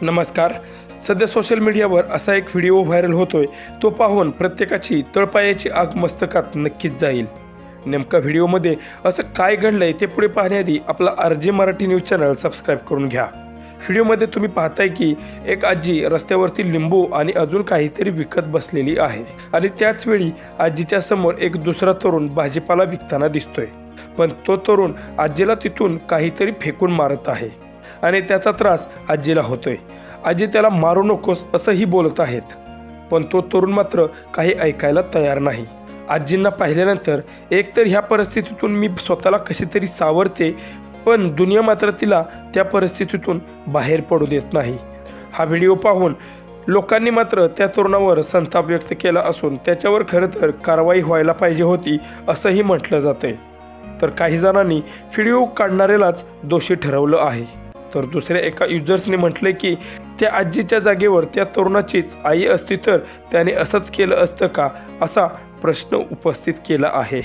नमस्कार. सध्या सोशल मीडियावर असा एक व्हिडिओ व्हायरल होतोय. तो पाहून प्रत्येकाची तळपायाची आग मस्तकात नक्कीच जाईल. नेमका व्हिडिओमध्ये असं काय घडलंय ते पुढे पाहण्याआधी आपला RJ Marathi news channel subscribe करून घ्या. व्हिडिओमध्ये तुम्ही पाहताय की एक आजी रस्त्यावरती लिंबू आणि अजून काहीतरी विकत बसलेली आहे आणि त्याच वेळी आजीच्या समोर एक दुसरा तरुण भाजीपाला विकताना दिसतोय. पण तो तरुण आजीला तिथून काहीतरी फेकून मारत आहे आणि त्याचा त्रास आजीला होतोय. आजी त्याला मारू नकोस असंही बोलत आहेत, पण तो तरुण मात्र काही ऐकायला तयार नाही. आजींना पाहिल्यानंतर एकतर ह्या परिस्थितीतून मी स्वतःला कशी तरी सावरते, पण दुनिया मात्र तिला त्या परिस्थितीतून बाहेर पडू देत नाही. हा व्हिडिओ पाहून लोकांनी मात्र त्या तरुणावर संताप व्यक्त केला असून त्याच्यावर खरं तर कारवाई व्हायला पाहिजे होती असंही म्हटलं जातंय. तर काही जणांनी व्हिडिओ काढणाऱ्यालाच दोषी ठरवलं आहे, तर दुसऱ्या एका युजर्सने म्हटले की त्या आजीच्या जागेवर त्या तरुणाचीच आई असती तर त्याने असंच केलं असतं का, असा प्रश्न उपस्थित केला आहे.